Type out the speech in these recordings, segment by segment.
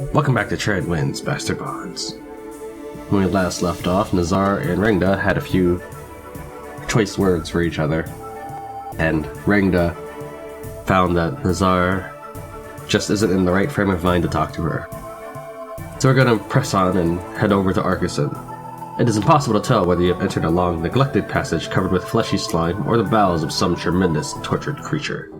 Welcome back to Tran Wins, Bastard Bonds. When we last left off, Nazar and Rengda had a few choice words for each other, and Rengda found that Nazar just isn't in the right frame of mind to talk to her. So we're going to press on and head over to Arkeson. It is impossible to tell whether you have entered a long, neglected passage covered with fleshy slime or the bowels of some tremendous, tortured creature.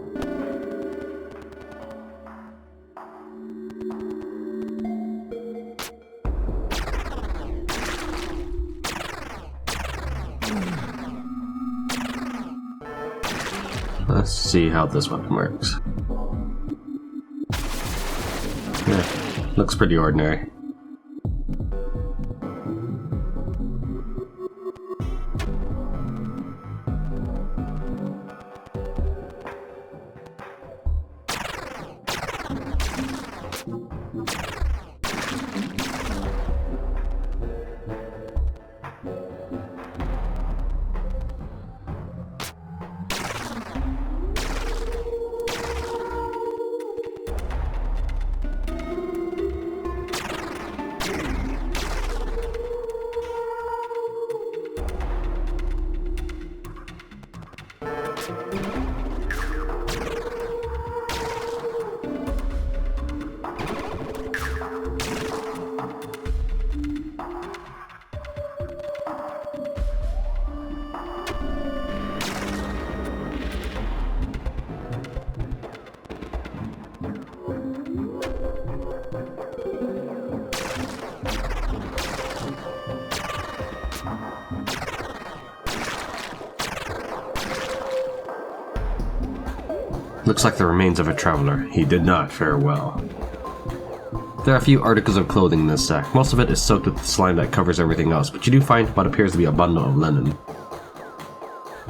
Let's see how this weapon works. Yeah, looks pretty ordinary. Looks like the remains of a traveler. He did not fare well. There are a few articles of clothing in this sack. Most of it is soaked with the slime that covers everything else, but you do find what appears to be a bundle of linen.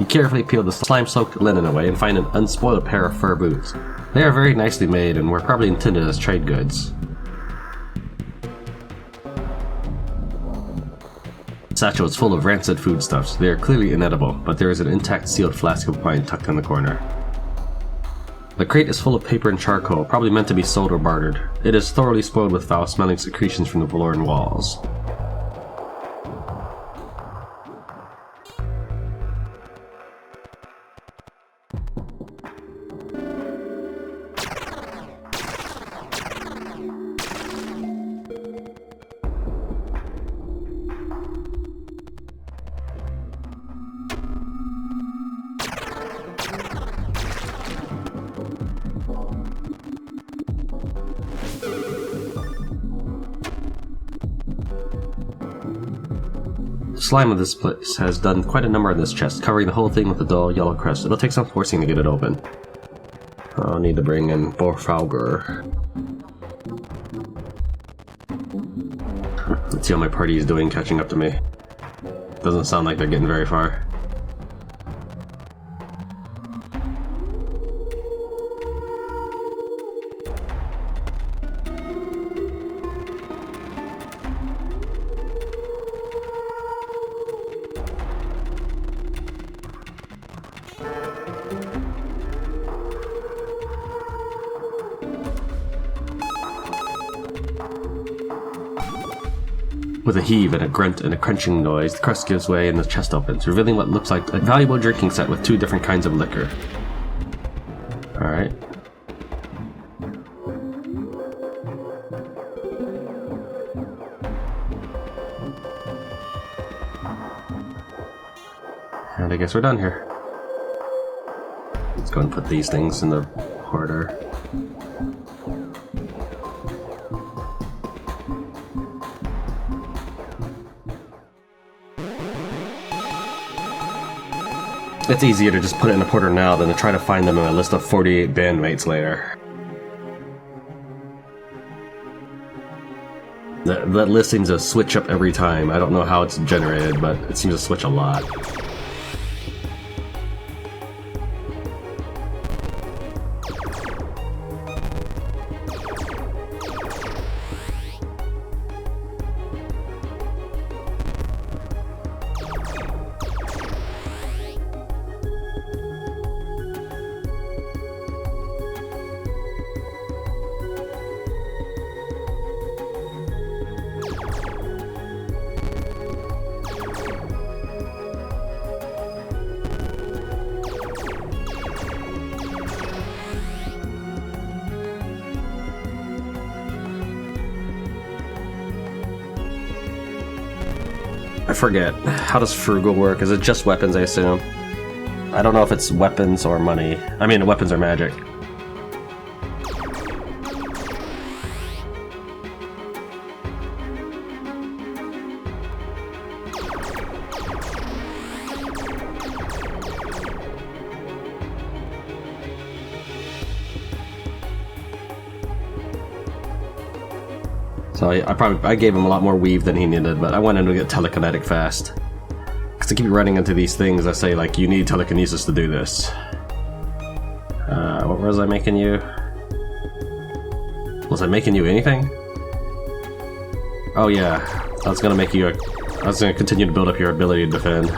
You carefully peel the slime-soaked linen away and find an unspoiled pair of fur boots. They are very nicely made and were probably intended as trade goods. The satchel is full of rancid foodstuffs. They are clearly inedible, but there is an intact sealed flask of wine tucked in the corner. The crate is full of paper and charcoal, probably meant to be sold or bartered. It is thoroughly spoiled with foul-smelling secretions from the floor and walls. The slime of this place has done quite a number on this chest, covering the whole thing with a dull yellow crust. It'll take some forcing to get it open. I'll need to bring in Borfalger. Let's see how my party is doing catching up to me. Doesn't sound like they're getting very far. With a heave and a grunt and a crunching noise, the crust gives way and the chest opens, revealing what looks like a valuable drinking set with 2 different kinds of liquor. Alright. And I guess we're done here. Let's go and put these things in the hoarder. It's easier to just put it in a porter now than to try to find them in a list of 48 bandmates later. That list seems to switch up every time. I don't know how it's generated, but it seems to switch a lot. I forget. How does frugal work? Is it just weapons, I assume? I don't know if it's weapons or money. I mean, weapons or magic. So I gave him a lot more weave than he needed, but I wanted him to get telekinetic fast. Because I keep running into these things that say, like, you need telekinesis to do this. What was I making you? Was I making you anything? Oh yeah, I was gonna continue to build up your ability to defend.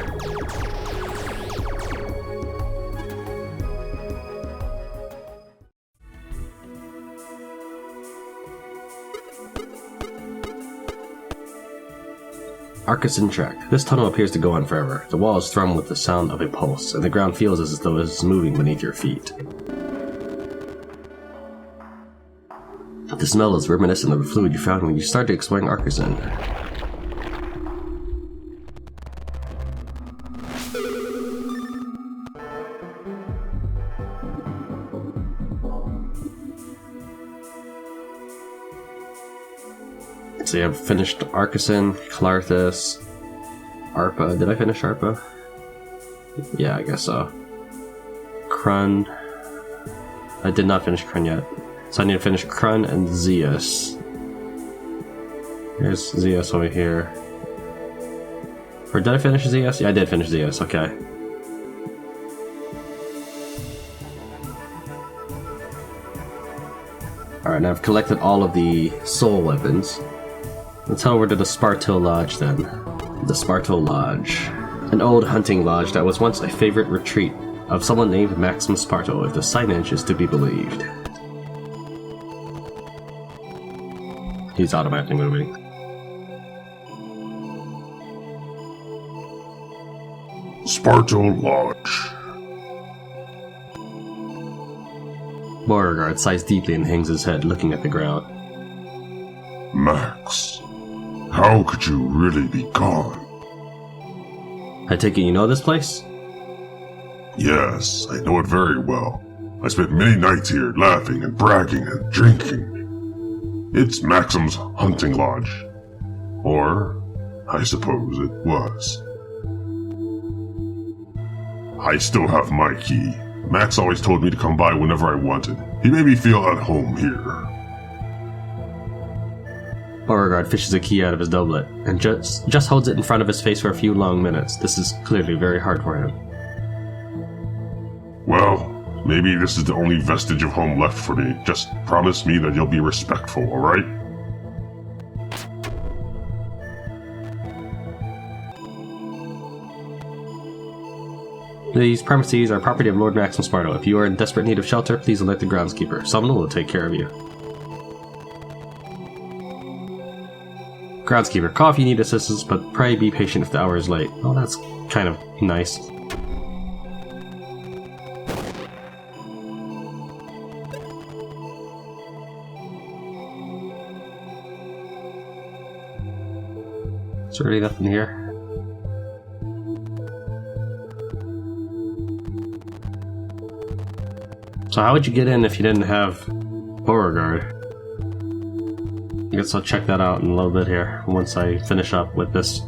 Arcus track. This tunnel appears to go on forever. The wall is thrum with the sound of a pulse, and the ground feels as though it is moving beneath your feet. The smell is reminiscent of the fluid you found when you started exploring Arcus. So I've finished Arcus, Courthouse, Arpa. Did I finish Arpa? Yeah, I guess so. Krun. I did not finish Krun yet. So I need to finish Krun and Zeus. Here's Zeus over here. Or did I finish Zeus? Yeah, I did finish Zeus, okay. Alright, now I've collected all of the soul weapons. Let's head over to the Spartill Lodge then. The Spartill Lodge. An old hunting lodge that was once a favorite retreat of someone named Maxim Spartill, if the signage is to be believed. He's automatically moving. Spartill Lodge. Beauregard sighs deeply and hangs his head, looking at the ground. Max, how could you really be gone? I take it you know this place? Yes, I know it very well. I spent many nights here laughing and bragging and drinking. It's Maxim's hunting lodge. Or, I suppose it was. I still have my key. Max always told me to come by whenever I wanted. He made me feel at home here. Beauregard fishes a key out of his doublet, and just holds it in front of his face for a few long minutes. This is clearly very hard for him. Well, maybe this is the only vestige of home left for me. Just promise me that you'll be respectful, alright? These premises are property of Lord Maxim Spartill. If you are in desperate need of shelter, please alert the groundskeeper. Someone will take care of you. Groundskeeper, call if you need assistance, but pray be patient if the hour is late. Oh, that's kind of nice. Is there really nothing here? So how would you get in if you didn't have Beauregard? I guess I'll check that out in a little bit here, once I finish up with this.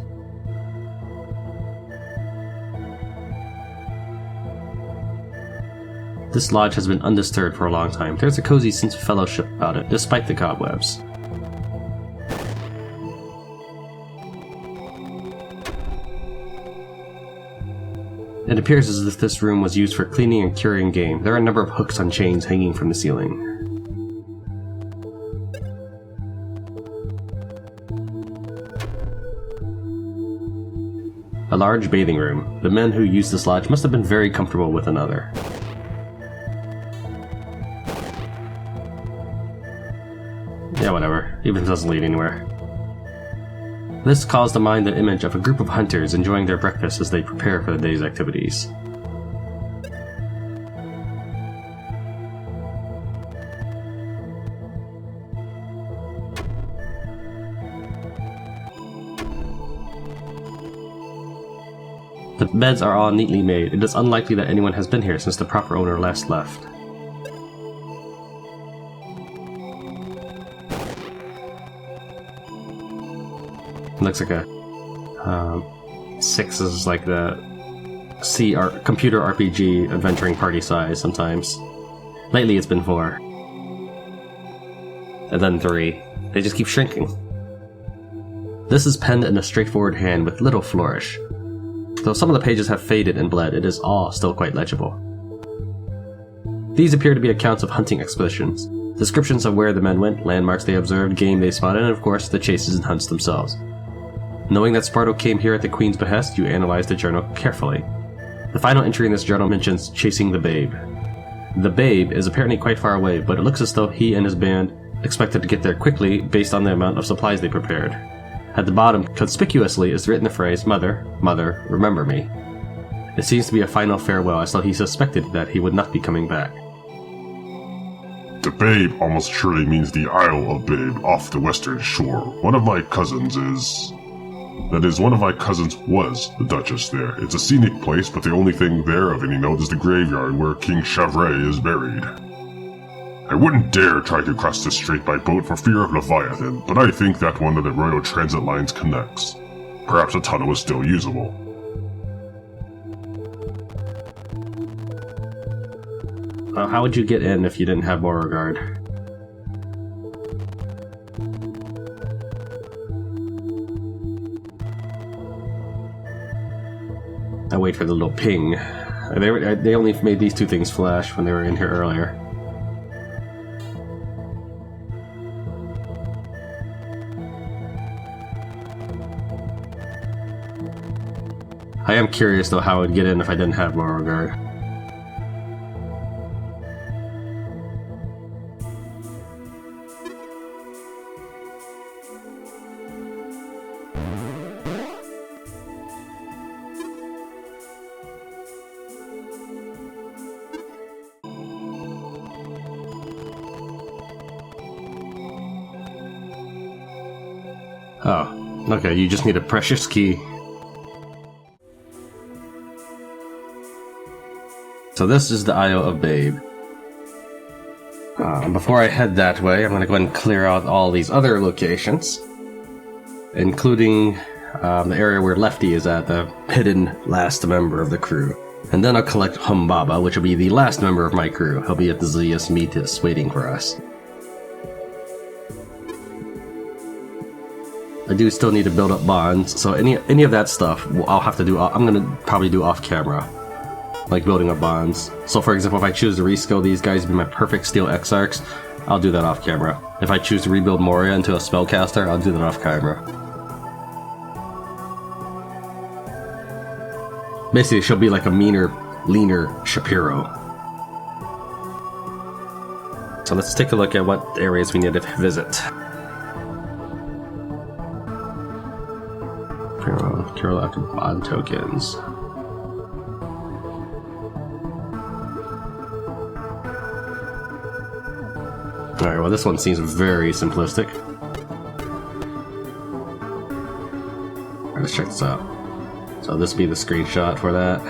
This lodge has been undisturbed for a long time. There's a cozy sense of fellowship about it, despite the cobwebs. It appears as if this room was used for cleaning and curing game. There are a number of hooks on chains hanging from the ceiling. A large bathing room. The men who used this lodge must have been very comfortable with another. Yeah, whatever. Even if it doesn't lead anywhere. This calls to mind the image of a group of hunters enjoying their breakfast as they prepare for the day's activities. The beds are all neatly made. It is unlikely that anyone has been here since the proper owner last left. Looks like a 6 is like the computer RPG adventuring party size sometimes. Lately it's been 4. And then 3. They just keep shrinking. This is penned in a straightforward hand with little flourish. Though some of the pages have faded and bled, it is all still quite legible. These appear to be accounts of hunting expeditions, descriptions of where the men went, landmarks they observed, game they spotted, and of course the chases and hunts themselves. Knowing that Spartill came here at the Queen's behest, you analyzed the journal carefully. The final entry in this journal mentions chasing the babe. The babe is apparently quite far away, but it looks as though he and his band expected to get there quickly based on the amount of supplies they prepared. At the bottom, conspicuously, is written the phrase, "Mother, Mother, remember me." It seems to be a final farewell, as though he suspected that he would not be coming back. The Babe almost surely means the Isle of Babe off the western shore. One of my cousins was the Duchess there. It's a scenic place, but the only thing there of any note is the graveyard where King Chavray is buried. I wouldn't dare try to cross this strait by boat for fear of Leviathan, but I think that one of the royal transit lines connects. Perhaps a tunnel is still usable. Well, how would you get in if you didn't have Beauregard? I wait for the little ping. They only made these 2 things flash when they were in here earlier. I am curious though how I would get in if I didn't have Beauregard. Oh, okay, you just need a precious key. So this is the Isle of Babe. Before I head that way, I'm going to go ahead and clear out all these other locations, including the area where Lefty is at, the hidden last member of the crew. And then I'll collect Humbaba, which will be the last member of my crew. He'll be at the Zeus Metis waiting for us. I do still need to build up bonds, so any of that stuff I'll have to do. I'm going to probably do off camera. Like building up bonds. So for example, if I choose to reskill these guys to be my perfect steel Exarchs, I'll do that off camera. If I choose to rebuild Moria into a spellcaster, I'll do that off camera. Basically, she'll be like a meaner, leaner Shapiro. So let's take a look at what areas we need to visit. Carol after bond tokens. Alright, well this one seems very simplistic. Alright, let's check this out. So this will be the screenshot for that.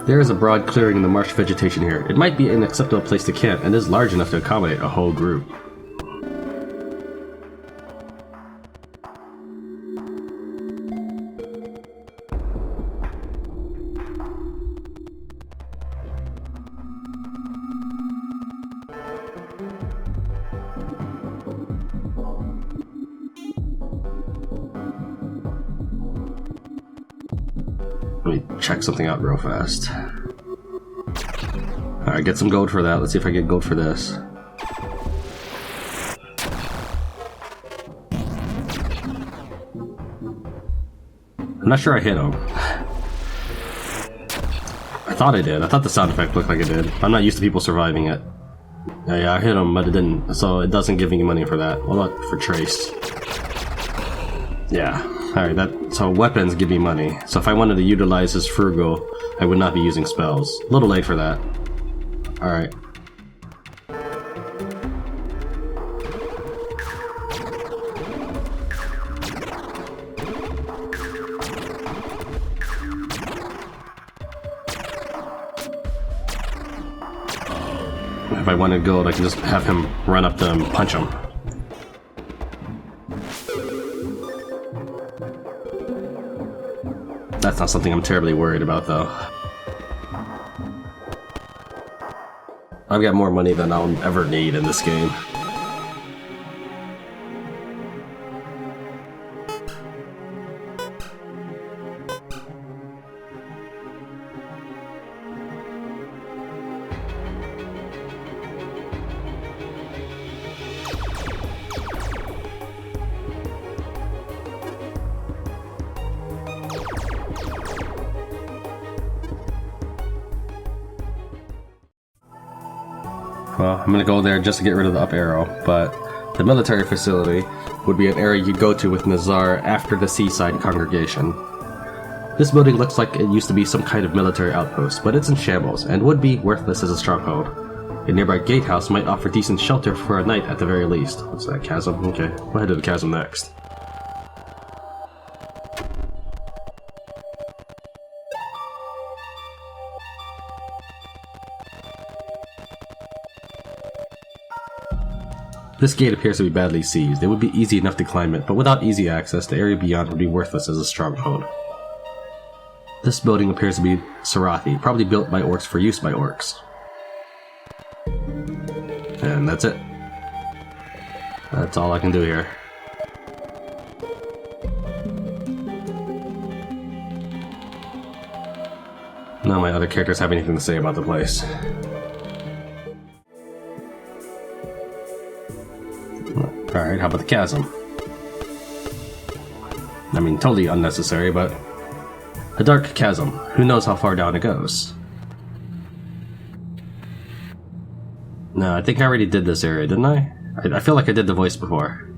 There is a broad clearing in the marsh vegetation here. It might be an acceptable place to camp, and is large enough to accommodate a whole group. Let me check something out real fast. Alright, get some gold for that. Let's see if I get gold for this. I'm not sure I hit him. I thought I did. I thought the sound effect looked like it did. I'm not used to people surviving it. Yeah, I hit him, but it didn't. So it doesn't give me money for that. What about for trace? Yeah. Alright, so weapons give me money. So if I wanted to utilize his frugal, I would not be using spells. A little late for that. Alright. if I wanted gold, I can just have him run up to him and punch him. That's not something I'm terribly worried about, though. I've got more money than I'll ever need in this game. Well, I'm gonna go there just to get rid of the up arrow, but the military facility would be an area you go to with Nazar after the seaside congregation. This building looks like it used to be some kind of military outpost, but it's in shambles and would be worthless as a stronghold. A nearby gatehouse might offer decent shelter for a night at the very least. What's that, chasm? Okay, we'll head to the chasm next. This gate appears to be badly seized. It would be easy enough to climb it, but without easy access, the area beyond would be worthless as a stronghold. This building appears to be Sarathi, probably built by orcs for use by orcs. And that's it. That's all I can do here. None of my other characters have anything to say about the place. Alright, how about the chasm? I mean, totally unnecessary, but... a dark chasm. Who knows how far down it goes? No, I think I already did this area, didn't I? I feel like I did the voice before.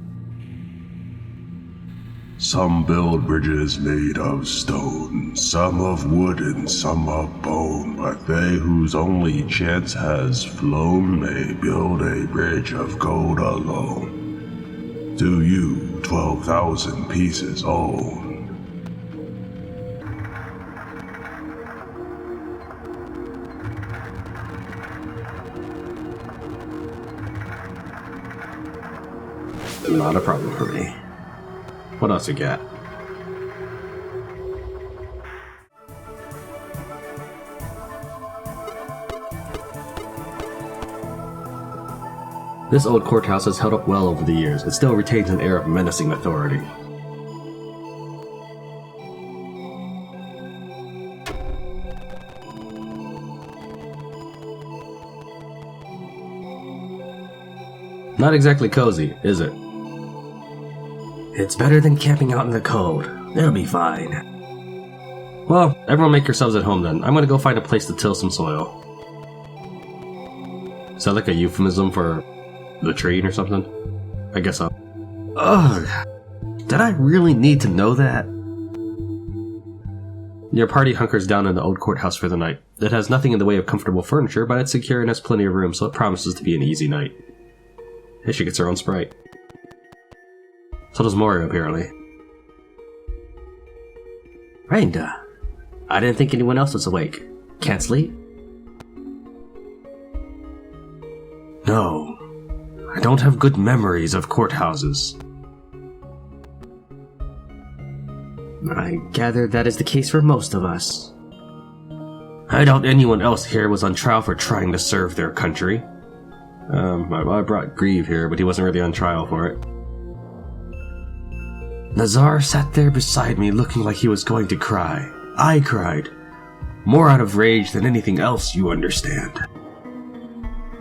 Some build bridges made of stone, some of wood and some of bone, but they whose only chance has flown may build a bridge of gold alone. Do you 12,000 pieces own? Not a problem for me. What else you got? This old courthouse has held up well over the years. It still retains an air of menacing authority. Not exactly cozy, is it? It's better than camping out in the cold. It'll be fine. Well, everyone make yourselves at home then. I'm gonna go find a place to till some soil. Is that like a euphemism for the train or something? I guess so. Ugh! Did I really need to know that? Your party hunkers down in the old courthouse for the night. It has nothing in the way of comfortable furniture, but it's secure and has plenty of room, so it promises to be an easy night. Hey, she gets her own Sprite. So does Mori, apparently. Rainda, I didn't think anyone else was awake. Can't sleep? No. I don't have good memories of courthouses. I gather that is the case for most of us. I doubt anyone else here was on trial for trying to serve their country. I brought Grieve here, but he wasn't really on trial for it. Nazar sat there beside me looking like he was going to cry. I cried. More out of rage than anything else, you understand.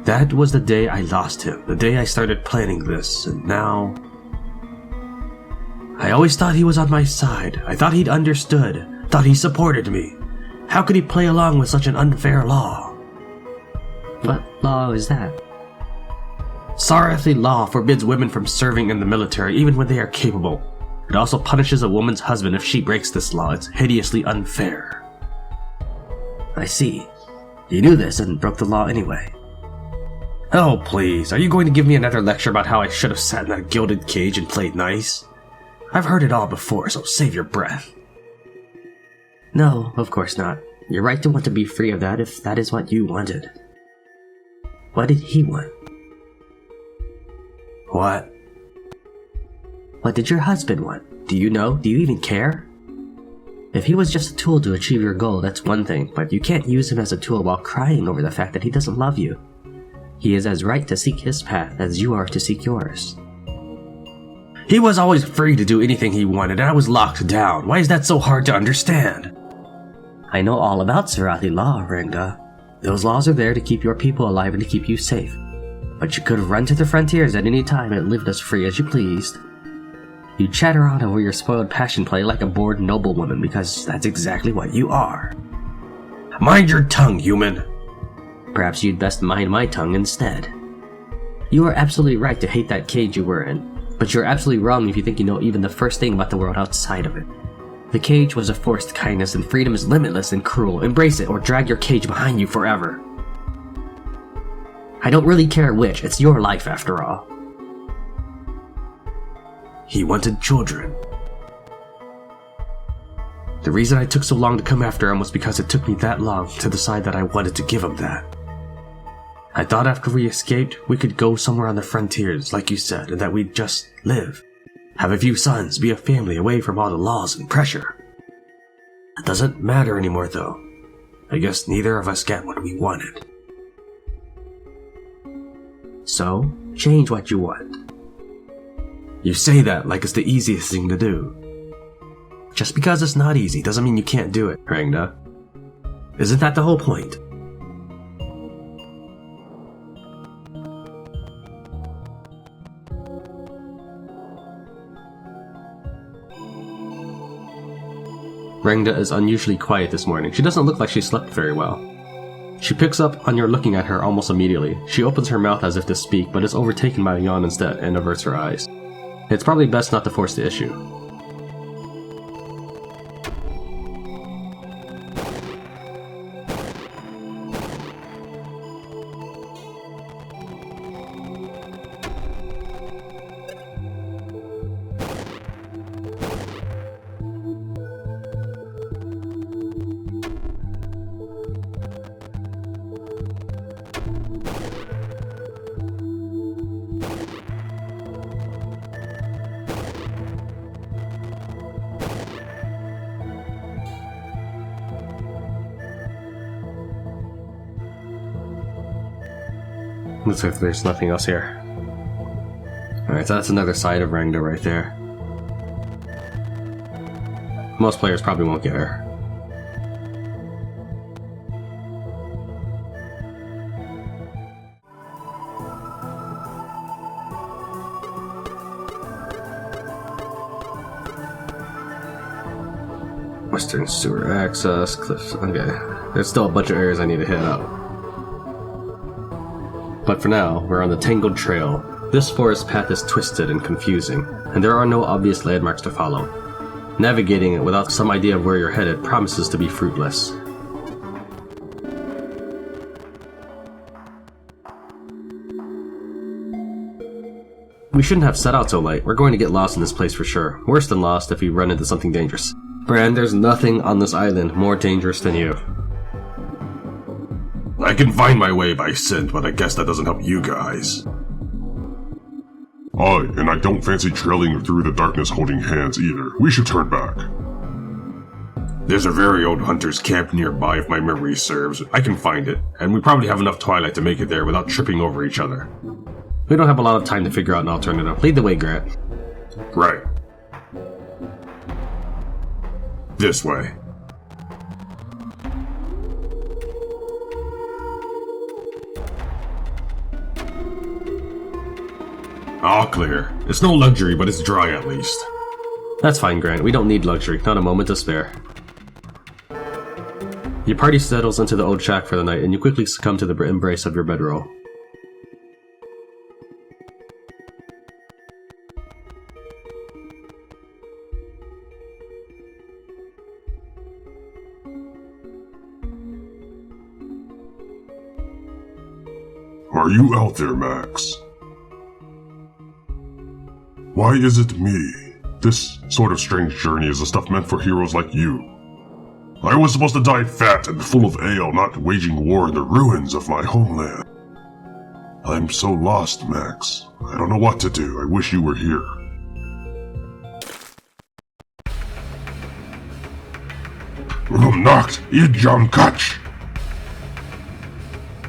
That was the day I lost him, the day I started planning this, and now... I always thought he was on my side. I thought he'd understood, thought he supported me. How could he play along with such an unfair law? What law is that? Sarathi law forbids women from serving in the military even when they are capable. It also punishes a woman's husband if she breaks this law. It's hideously unfair. I see. You knew this and broke the law anyway. Oh, please. Are you going to give me another lecture about how I should have sat in that gilded cage and played nice? I've heard it all before, so save your breath. No, of course not. You're right to want to be free of that if that is what you wanted. What did he want? What? What did your husband want? Do you know? Do you even care? If he was just a tool to achieve your goal, that's one thing, but you can't use him as a tool while crying over the fact that he doesn't love you. He is as right to seek his path as you are to seek yours. He was always free to do anything he wanted, and I was locked down. Why is that so hard to understand? I know all about Sarathi law, Rengda. Those laws are there to keep your people alive and to keep you safe. But you could have run to the frontiers at any time and lived as free as you pleased. You chatter on over your spoiled passion play like a bored noblewoman because that's exactly what you are. Mind your tongue, human! Perhaps you'd best mind my tongue instead. You are absolutely right to hate that cage you were in, but you're absolutely wrong if you think you know even the first thing about the world outside of it. The cage was a forced kindness and freedom is limitless and cruel. Embrace it or drag your cage behind you forever. I don't really care which, it's your life after all. He wanted children. The reason I took so long to come after him was because it took me that long to decide that I wanted to give him that. I thought after we escaped, we could go somewhere on the frontiers, like you said, and that we'd just live. Have a few sons, be a family away from all the laws and pressure. That doesn't matter anymore, though. I guess neither of us get what we wanted. So, change what you want. You say that like it's the easiest thing to do. Just because it's not easy doesn't mean you can't do it, Rengda. Isn't that the whole point? Rengda is unusually quiet this morning. She doesn't look like she slept very well. She picks up on your looking at her almost immediately. She opens her mouth as if to speak, but is overtaken by a yawn instead and averts her eyes. It's probably best not to force the issue. Looks like there's nothing else here. Alright, so that's another side of Rengda right there. Most players probably won't get her. Western sewer access, cliffs. Okay, there's still a bunch of areas I need to hit up. But for now, we're on the Tangled Trail. This forest path is twisted and confusing, and there are no obvious landmarks to follow. Navigating it without some idea of where you're headed promises to be fruitless. We shouldn't have set out so late. We're going to get lost in this place for sure. Worse than lost if we run into something dangerous. Bran, there's nothing on this island more dangerous than you. I can find my way by scent, but I guess that doesn't help you guys. Aye, and I don't fancy trailing through the darkness holding hands either. We should turn back. There's a very old hunter's camp nearby if my memory serves. I can find it, and we probably have enough twilight to make it there without tripping over each other. We don't have a lot of time to figure out an alternative. Lead the way, Grant. Right. This way. All clear. It's no luxury, but it's dry at least. That's fine, Grant. We don't need luxury. Not a moment to spare. Your party settles into the old shack for the night, and you quickly succumb to the embrace of your bedroll. Are you out there, Max? Why is it me? This sort of strange journey is the stuff meant for heroes like you. I was supposed to die fat and full of ale, not waging war in the ruins of my homeland. I'm so lost, Max. I don't know what to do. I wish you were here. Knocked, Catch.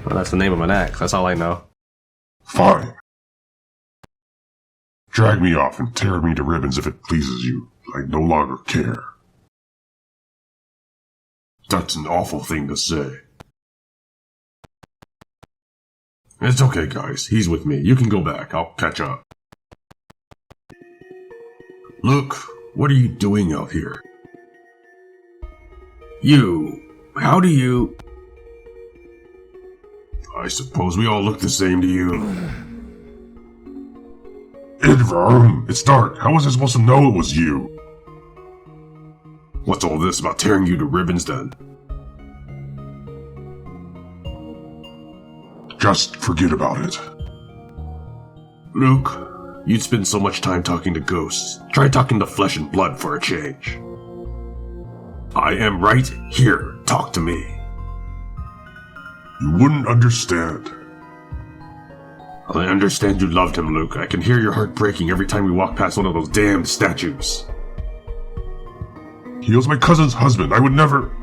Well, that's the name of an axe. That's all I know. Fine. Drag me off and tear me to ribbons if it pleases you. I no longer care. That's an awful thing to say. It's okay, guys. He's with me. You can go back. I'll catch up. Look, what are you doing out here? How do you... I suppose we all look the same to you. It's dark. How was I supposed to know it was you? What's all this about tearing you to ribbons then? Just forget about it. Luke, you'd spend so much time talking to ghosts. Try talking to flesh and blood for a change. I am right here. Talk to me. You wouldn't understand. I understand you loved him, Luke. I can hear your heart breaking every time we walk past one of those damned statues. He was my cousin's husband. I would never...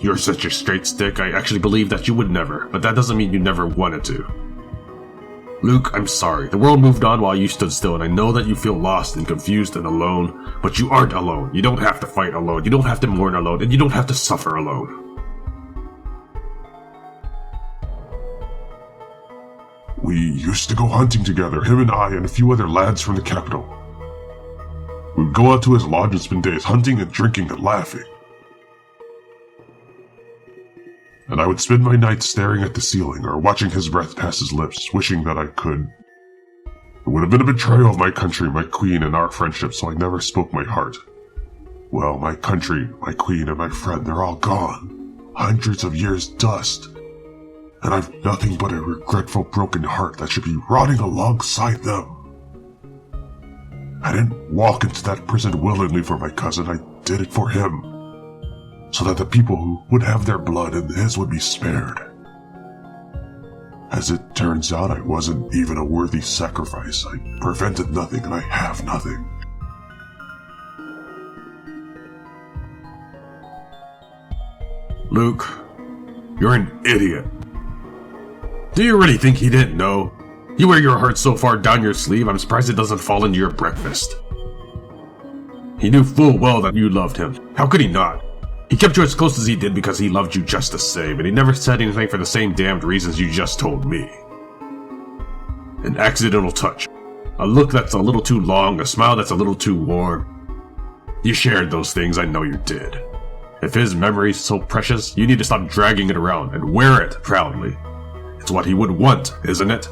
You're such a straight stick. I actually believe that you would never, but that doesn't mean you never wanted to. Luke, I'm sorry. The world moved on while you stood still, and I know that you feel lost and confused and alone, but you aren't alone. You don't have to fight alone. You don't have to mourn alone, and you don't have to suffer alone. We used to go hunting together, him and I and a few other lads from the capital. We'd go out to his lodge and spend days hunting and drinking and laughing. And I would spend my nights staring at the ceiling or watching his breath pass his lips, wishing that I could. It would have been a betrayal of my country, my queen, and our friendship, so I never spoke my heart. Well, my country, my queen, and my friend, they're all gone. Hundreds of years dust. And I've nothing but a regretful, broken heart that should be rotting alongside them. I didn't walk into that prison willingly for my cousin, I did it for him. So that the people who would have their blood and his would be spared. As it turns out, I wasn't even a worthy sacrifice. I prevented nothing and I have nothing. Luke, you're an idiot. Do you really think he didn't know? You wear your heart so far down your sleeve, I'm surprised it doesn't fall into your breakfast. He knew full well that you loved him. How could he not? He kept you as close as he did because he loved you just the same, and he never said anything for the same damned reasons you just told me. An accidental touch. A look that's a little too long, a smile that's a little too warm. You shared those things, I know you did. If his memory's so precious, you need to stop dragging it around and wear it proudly. It's what he would want, isn't it?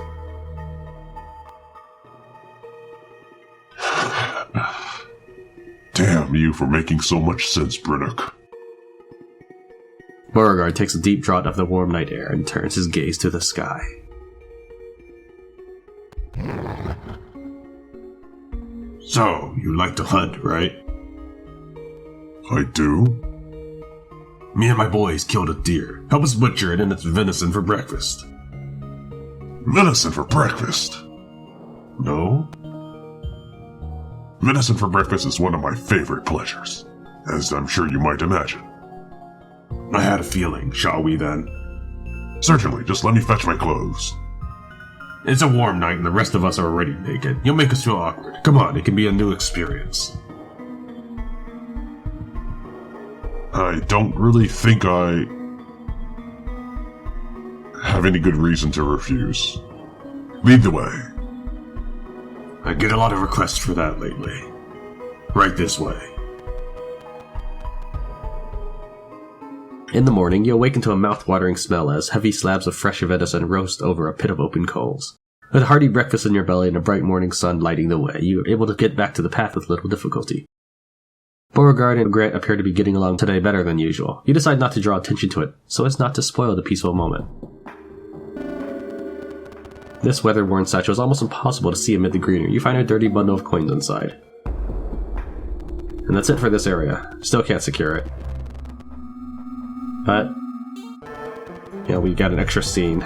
Damn you for making so much sense, Brennock. Beauregard takes a deep draught of the warm night air and turns his gaze to the sky. So, you like to hunt, right? I do. Me and my boys killed a deer. Help us butcher it and its venison for breakfast. Venison for breakfast? No? Venison for breakfast is one of my favorite pleasures, as I'm sure you might imagine. I had a feeling, shall we then? Certainly, just let me fetch my clothes. It's a warm night and the rest of us are already naked. You'll make us feel awkward. Come on, it can be a new experience. I don't really think I have any good reason to refuse. Lead the way. I get a lot of requests for that lately. Right this way. In the morning, you awaken to a mouth-watering smell as heavy slabs of fresh venison roast over a pit of open coals. With a hearty breakfast in your belly and a bright morning sun lighting the way, you are able to get back to the path with little difficulty. Beauregard and Grant appear to be getting along today better than usual. You decide not to draw attention to it, so as not to spoil the peaceful moment. This weather-worn statue is almost impossible to see amid the greenery. You find a dirty bundle of coins inside. And that's it for this area. Still can't secure it. But, yeah, we got an extra scene.